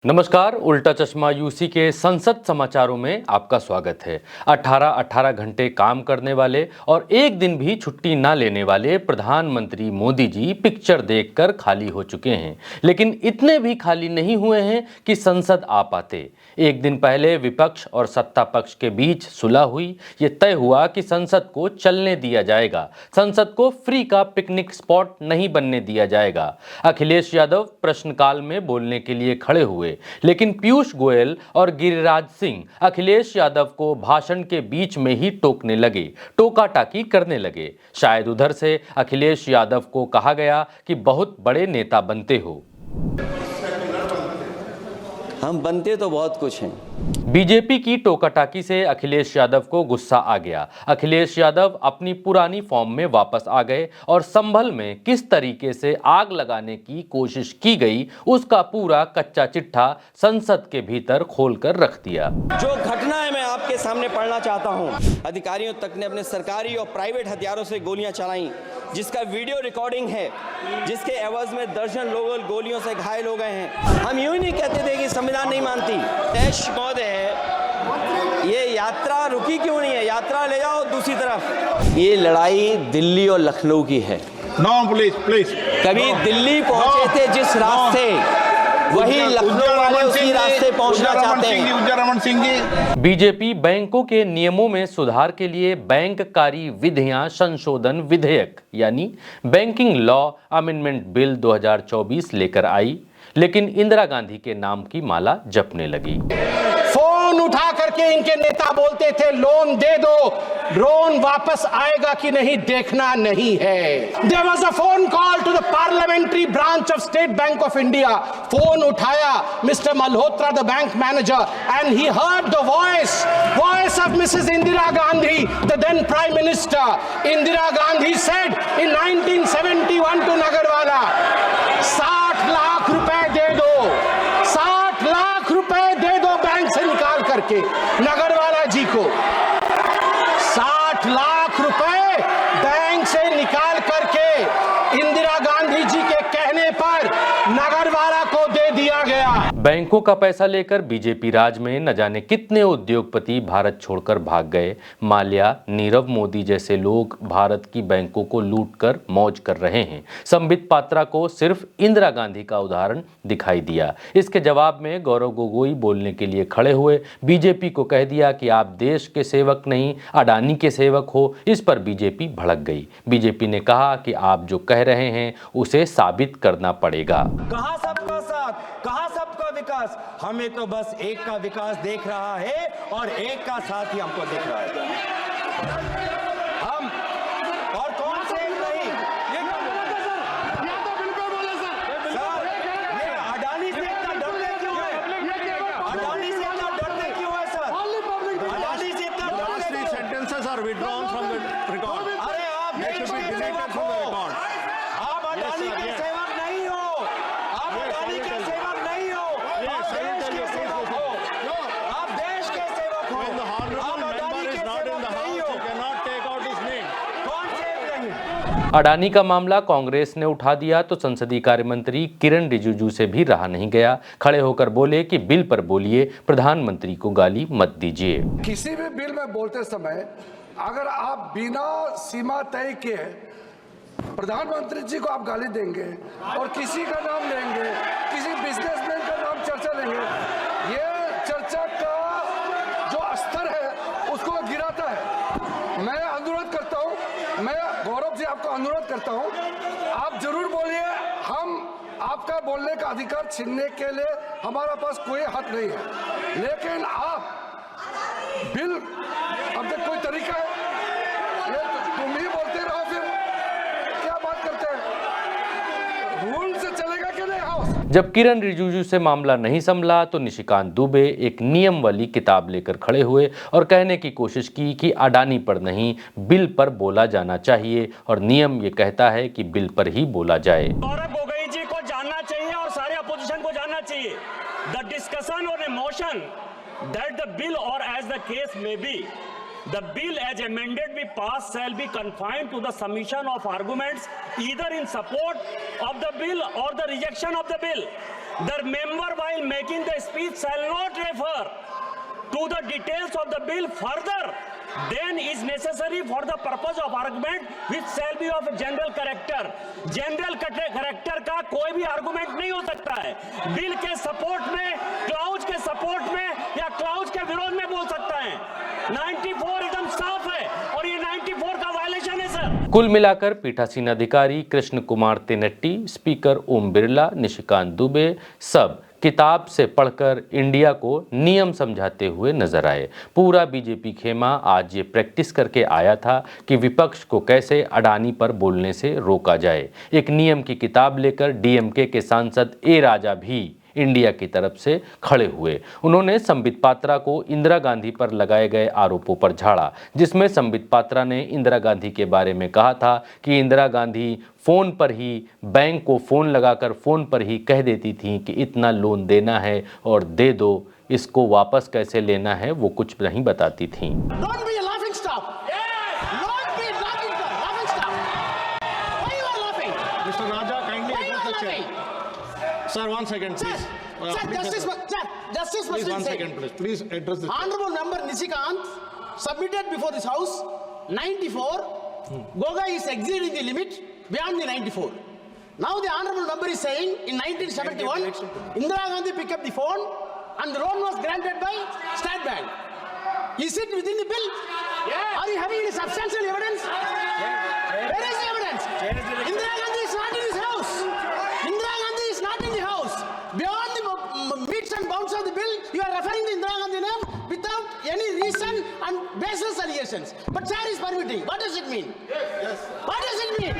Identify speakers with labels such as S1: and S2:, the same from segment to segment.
S1: नमस्कार, उल्टा चश्मा यूसी के संसद समाचारों में आपका स्वागत है। 18 घंटे काम करने वाले और एक दिन भी छुट्टी ना लेने वाले प्रधानमंत्री मोदी जी पिक्चर देखकर खाली हो चुके हैं, लेकिन इतने भी खाली नहीं हुए हैं कि संसद आ पाते। एक दिन पहले विपक्ष और सत्ता पक्ष के बीच सुलह हुई। ये तय हुआ कि संसद को चलने दिया जाएगा, संसद को फ्री का पिकनिक स्पॉट नहीं बनने दिया जाएगा। अखिलेश यादव प्रश्नकाल में बोलने के लिए खड़े हुए, लेकिन पीयूष गोयल और गिरिराज सिंह अखिलेश यादव को भाषण के बीच में ही टोकने लगे, टोका टाकी करने लगे। शायद उधर से अखिलेश यादव को कहा गया कि बहुत बड़े नेता बनते हो।
S2: हम बनते तो बहुत कुछ हैं।
S1: बीजेपी की टोकाटाकी से अखिलेश यादव को गुस्सा आ गया। अखिलेश यादव अपनी पुरानी फॉर्म में वापस आ गए और संभल में किस तरीके से आग लगाने की कोशिश की गई, उसका पूरा कच्चा चिट्ठा संसद के भीतर खोलकर रख दिया।
S2: जो घटना है मैं आपके सामने पढ़ना चाहता हूं। अधिकारियों तक ने अपने सरकारी और प्राइवेट हथियारों से गोलियां चलाई, जिसका वीडियो रिकॉर्डिंग है, जिसके एवज में दर्जन लोग गोलियों से घायल हो गए हैं। हम यूं ही नहीं कहते थे कि संविधान नहीं मानती। देश महोदय, ये यात्रा रुकी क्यों नहीं है? यात्रा ले जाओ दूसरी तरफ। ये लड़ाई दिल्ली और लखनऊ की है।
S3: No please.
S2: कभी दिल्ली पहुंचे थे जिस रास्ते, वही लखनऊ वाले उसी रास्ते पहुंचना चाहते हैं।
S3: रमन सिंह जी,
S1: बीजेपी बैंकों के नियमों में सुधार के लिए बैंककारी विधियां संशोधन विधेयक यानी बैंकिंग लॉ अमेंडमेंट बिल 2024 लेकर आई, लेकिन इंदिरा गांधी के नाम की माला जपने लगी।
S4: फोन उठा करके इनके नेता बोलते थे लोन दे दो, लोन वापस आएगा कि नहीं देखना नहीं है। There was a phone call to the parliamentary branch of State Bank of India. Phone उठाया Mr. Malhotra, the bank manager, and he heard the voice of Mrs. Indira Gandhi, the then Prime Minister. Indira Gandhi said in 1971 to Nagarwala, 60 lakh रुपए दे दो, 60 लाख रुपए दे दो bank से निकाल करके नगरवाला जी को। 60 लाख रुपए बैंक से निकाल करके इंदिरा गांधी जी के कहने पर नगरवाला को दे दिया गया।
S1: बैंकों का पैसा लेकर बीजेपी राज में न जाने कितने उद्योगपति भारत छोड़कर भाग गए। माल्या, नीरव मोदी जैसे लोग भारत की बैंकों को लूटकर मौज कर रहे हैं। संबित पात्रा को सिर्फ इंदिरा गांधी का उदाहरण दिखाई दिया। इसके जवाब में गौरव गोगोई बोलने के लिए खड़े हुए। बीजेपी को कह दिया कि आप देश के सेवक नहीं, अडानी के सेवक हो। इस पर बीजेपी भड़क गई। बीजेपी ने कहा कि आप जो कह रहे हैं उसे साबित करना पड़ेगा।
S5: कहां सबका साथ, कहां सबका विकास? हमें तो बस एक का विकास देख रहा है और एक का साथ ही हमको दिख रहा है। हम और कौन से एक नहीं? ये तो बिल्कुल बोले सर, ये अडानी से इतना डरते क्यों है? अडानी से इतना डरते क्यों है सर? अडानी से इतना डरते क्यों?
S3: sentences are withdrawn from the record.
S5: अरे आप
S3: They should be deleted from the record.
S5: आप अडानी के सेवक नहीं हो, आप अडानी के सेवक नहीं हो, आप देश के सेवक हो, आप देश के सेवक हो।
S3: When the honorable member is not in the house, you cannot take out his name.
S5: कौन से नहीं?
S1: अडानी का मामला कांग्रेस ने उठा दिया तो संसदीय कार्य मंत्री किरण रिजिजू से भी रहा नहीं गया। खड़े होकर बोले कि बिल पर बोलिए, प्रधानमंत्री को गाली मत दीजिए।
S6: किसी भी बिल में बोलते समय अगर आप बिना सीमा तय किए प्रधानमंत्री जी को आप गाली देंगे और किसी का नाम लेंगे, किसी बिजनेसमैन का नाम चर्चा लेंगे, ये चर्चा का जो स्तर है उसको गिराता है। मैं अनुरोध करता हूँ, मैं गौरव जी आपको अनुरोध करता हूँ, आप जरूर बोलिए। हम आपका बोलने का अधिकार छीनने के लिए हमारा पास कोई हक नहीं है, लेकिन आप बिल अब तक कोई तरीका है? ये तुम ही बोलते रहो, फिर क्या बात करते हैं? रूल से चलेगा कि नहीं हाउस?
S1: जब किरण रिजिजू से मामला नहीं संभला तो निशिकांत दुबे एक नियम वाली किताब लेकर खड़े हुए और कहने की कोशिश की कि अडानी पर नहीं, बिल पर बोला जाना चाहिए और नियम ये कहता है कि बिल पर ही बोला जाए।
S7: गौरव गोगोई जी को जानना चाहिए और सारे अपोजिशन को जानना चाहिए। द डिस्कशन और ए motion that the bill or as the case may be, the bill as amended be passed shall be confined to the submission of arguments either in support of the bill or the rejection of the bill. The member while making the speech shall not refer to the details of the bill further than is necessary for the purpose of argument which shall be of general character. General character का कोई भी argument नहीं हो सकता है। Bill के support में, clause के सपोर्ट में या क्लाउज के विरोध में बोल सकता है। 94 एकदम साफ है और ये 94 का वायलेशन है सर।
S1: कुल मिलाकर पीठासीन अधिकारी कृष्ण कुमार तेनट्टी, स्पीकर ओम बिरला, निशिकांत दुबे सब किताब से पढ़कर इंडिया को नियम समझाते हुए नजर आए। पूरा बीजेपी खेमा आज ये प्रैक्टिस करके आया था कि विपक्ष को कैसे अडानी पर बोलने से रोका जाए। एक नियम की किताब लेकर डीएमके के सांसद ए राजा भी इंडिया की तरफ से खड़े हुए। उन्होंने संबित पात्रा को इंदिरा गांधी पर लगाए गए आरोपों पर झाड़ा, जिसमें संबित पात्रा ने इंदिरा गांधी के बारे में कहा था कि इंदिरा गांधी फ़ोन पर ही, बैंक को फ़ोन लगाकर फ़ोन पर ही कह देती थी कि इतना लोन देना है और दे दो, इसको वापस कैसे लेना है वो कुछ नहीं बताती थी।
S4: Don't be a laughing stock. Don't be laughing stock. Why you are laughing?
S3: Mr. Raja, kindly
S4: Why you
S3: address
S4: are
S3: the chair.
S4: laughing?
S3: Sir, 1 second,
S4: Sir,
S3: please.
S4: Justice
S3: Please,
S4: Muslim
S3: 1
S4: said,
S3: second, please. Please address the chair.
S4: Honorable Member Nishikant submitted before this House 94. Goga is exceeding the limit beyond the 94. Now the Honorable Member is saying in 1971, Indira Gandhi picked up the phone and the loan was granted by State Bank. Is it within the bill? Are you having any substantial evidence? Where is the evidence? Indira Gandhi is not in this house. Indira Gandhi is not in the house. Beyond the meets and bounds of the bill, you are referring to Indira Gandhi name without any reason and baseless allegations. But chair is permitting. What does it mean? What does it mean?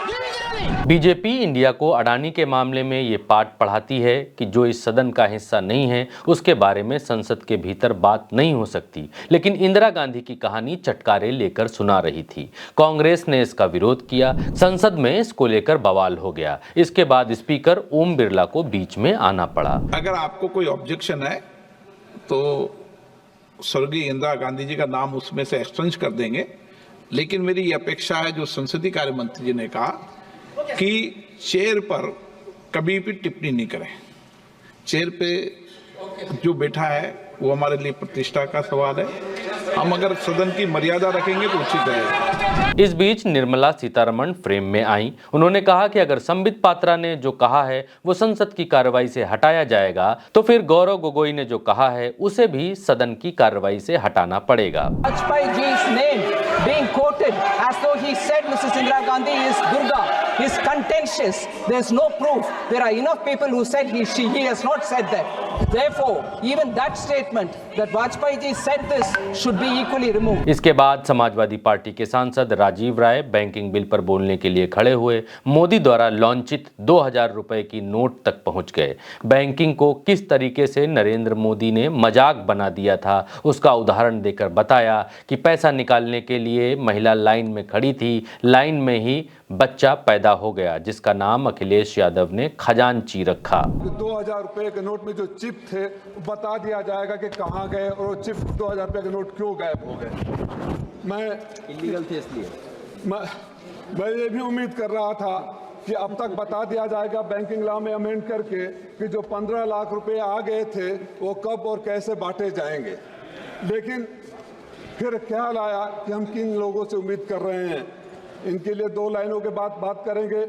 S4: Give me the ruling.
S1: BJP India को अडानी के मामले में ये पाठ पढ़ाती है कि जो इस सदन का हिस्सा नहीं है उसके बारे में संसद के भीतर बात नहीं हो सकती, लेकिन इंदिरा गांधी की कहानी चटकारे लेकर सुना रही थी। कांग्रेस ने इसका विरोध किया, संसद में इसको लेकर बवाल हो गया। इसके बाद स्पीकर ओम बिरला को बीच में आना पड़ा।
S8: अगर आपको कोई ऑब्जेक्शन है तो स्वर्गीय इंदिरा गांधी जी का नाम उसमें से एक्सचेंज कर देंगे, लेकिन मेरी ये अपेक्षा है जो संसदीय कार्य मंत्री जी ने कहा कि चेयर पर कभी भी टिप्पणी नहीं करें। चेयर पे जो बैठा है वो हमारे लिए प्रतिष्ठा का सवाल है। हम अगर सदन की मर्यादा रखेंगे तो उचित रहेगा।
S1: इस बीच निर्मला सीतारमण फ्रेम में आई। उन्होंने कहा कि अगर संबित पात्रा ने जो कहा है वो संसद की कार्रवाई से हटाया जाएगा तो फिर गौरव गोगोई ने जो कहा है उसे भी सदन की कार्रवाई से हटाना पड़ेगा।
S9: Vajpayee ji's name being quoted as though he said Mrs. Indira Gandhi is Durga is contentious. There's no proof. There are enough people who said he has not said that. Therefore, even that statement that Vajpayee ji said this should be equally removed.
S1: इसके बाद Samajwadi party के सांसद राजीव राय banking bill पर बोलने के लिए खड़े हुए। मोदी द्वारा लॉन्चित 2000 रुपए की नोट तक पहुंच गए। बैंकिंग को किस तरीके से नरेंद्र मोदी ने मजाक बना दिया था उसका उदाहरण देकर बताया कि पैसा निकालने के लिए महिला लाइन में खड़ी थी, लाइन में ही बच्चा पैदा हो गया जिसका नाम अखिलेश यादव ने खजांची रखा।
S6: 2000 रुपए के नोट में जो चिप थे बता दिया जाएगा कि कहाँ गए और वो चिप 2000 रुपए के नोट क्यों गायब हो गए। मैं इलीगल थे इसलिए मैं ये भी उम्मीद कर रहा था कि अब तक बता दिया जाएगा बैंकिंग लॉ में अमेंड करके कि जो 15 लाख रुपए आ गए थे वो कब और कैसे बांटे जाएंगे, लेकिन फिर ख्याल आया कि हम किन लोगों से उम्मीद कर रहे हैं। इनके लिए 2 लाइनों के बाद बात करेंगे।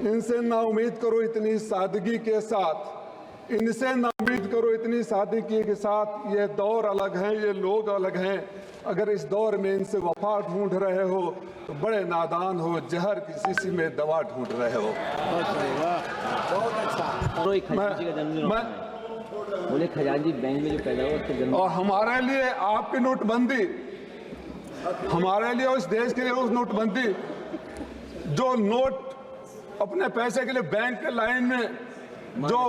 S6: इनसे ना उम्मीद करो इतनी सादगी के साथ, इनसे ना उम्मीद करो इतनी सादगी के साथ। ये दौर अलग हैं, ये लोग अलग हैं। अगर इस दौर में इनसे वफा ढूंढ रहे हो तो बड़े नादान हो, जहर की शीशी में दवा ढूंढ रहे हो।
S10: बोले खजांची बैंक में जो पैदा हुआ
S6: और हमारे लिए आपकी नोटबंदी, हमारे लिए उस देश के लिए उस नोटबंदी जो नोट अपने पैसे के लिए बैंक के लाइन में जो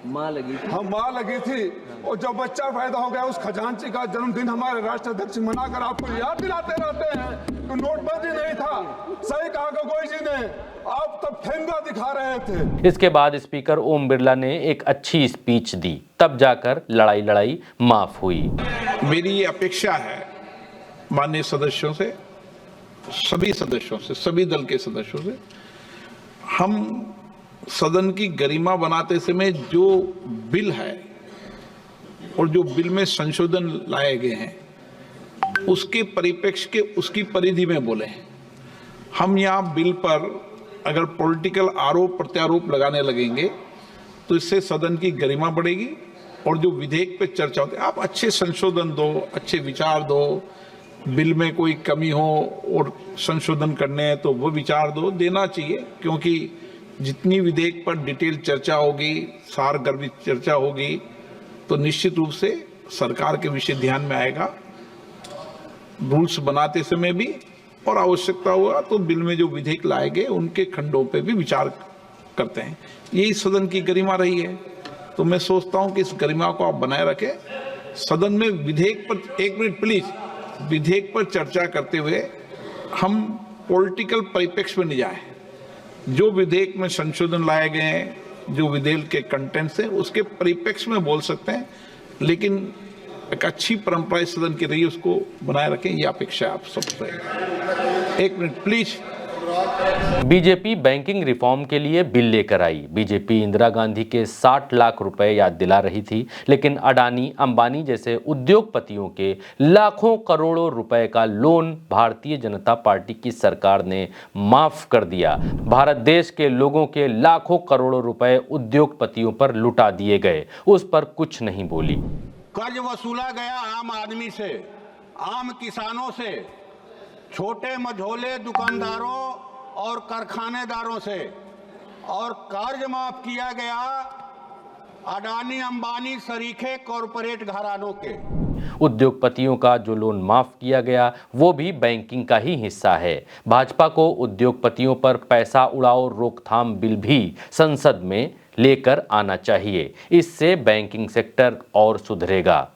S10: माँ लगी
S6: थी और जब बच्चा पैदा हो गया उस खजांची का जन्मदिन हमारे राष्ट्राध्यक्ष मनाकर आपको याद दिलाते रहते हैं तो नोटबंदी नहीं था। सही कहा गोगोई जी ने, आप तब ठेंगा दिखा रहे थे।
S1: इसके बाद स्पीकर ओम बिरला ने एक अच्छी स्पीच दी, तब जाकर लड़ाई माफ हुई।
S8: मेरी ये अपेक्षा है माननीय सदस्यों से, सभी सदस्यों से, सभी दल के सदस्यों से, हम सदन की गरिमा बनाते समय जो बिल है और जो बिल में संशोधन लाए गए हैं उसके परिप्रेक्ष्य के उसकी परिधि में बोले। हम यहाँ बिल पर अगर पॉलिटिकल आरोप प्रत्यारोप लगाने लगेंगे तो इससे सदन की गरिमा बढ़ेगी और जो विधेयक पे चर्चा होती है, आप अच्छे संशोधन दो, अच्छे विचार दो, बिल में कोई कमी हो और संशोधन करने हैं तो वो विचार दो, देना चाहिए, क्योंकि जितनी विधेयक पर डिटेल चर्चा होगी, सारगर्भित चर्चा होगी, तो निश्चित रूप से सरकार के विषय ध्यान में आएगा। रूल्स बनाते समय भी और आवश्यकता हुआ तो बिल में जो विधेयक लाए गए उनके खंडों पे भी विचार करते हैं। यही सदन की गरिमा रही है। तो मैं सोचता हूं कि इस गरिमा को आप बनाए रखें। सदन में विधेयक पर, एक मिनट प्लीज, विधेयक पर चर्चा करते हुए हम पॉलिटिकल परिप्रेक्ष्य में नहीं जाए। जो विधेयक में संशोधन लाए गए हैं, जो विधेयक के कंटेंट्स है, उसके परिप्रेक्ष्य में बोल सकते हैं, लेकिन एक अच्छी परंपरा इस सदन की रही है, उसको बनाए रखें, ये अपेक्षा आप सबसे। एक minute please.
S1: BJP banking reform के लिए बिल लेकर आई। बीजेपी इंदिरा गांधी के 60 लाख रुपए याद दिला रही थी, लेकिन अडानी, अंबानी जैसे उद्योगपतियों के लाखों करोड़ों रुपए का लोन भारतीय जनता पार्टी की सरकार ने माफ कर दिया। भारत देश के लोगों के लाखों करोड़ों रुपए उद्योगपतियों पर लुटा दिए गए, उस पर कुछ नहीं बोली।
S3: कर्ज वसूला गया आम आदमी से, आम किसानों से, छोटे मझोले दुकानदारों और कारखानेदारों से, और कर्ज माफ किया गया अडानी अंबानी सरीखे कॉरपोरेट घरानों के।
S1: उद्योगपतियों का जो लोन माफ किया गया वो भी बैंकिंग का ही हिस्सा है। भाजपा को उद्योगपतियों पर पैसा उड़ाओ रोकथाम बिल भी संसद में लेकर आना चाहिए। इससे बैंकिंग सेक्टर और सुधरेगा।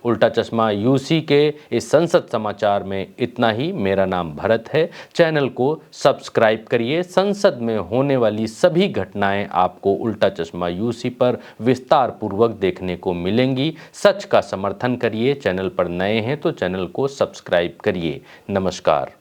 S1: उल्टा चश्मा यूसी के इस संसद समाचार में इतना ही। मेरा नाम भरत है। चैनल को सब्सक्राइब करिए। संसद में होने वाली सभी घटनाएं आपको उल्टा चश्मा यूसी पर विस्तार पूर्वक देखने को मिलेंगी। सच का समर्थन करिए। चैनल पर नए हैं तो चैनल को सब्सक्राइब करिए। नमस्कार।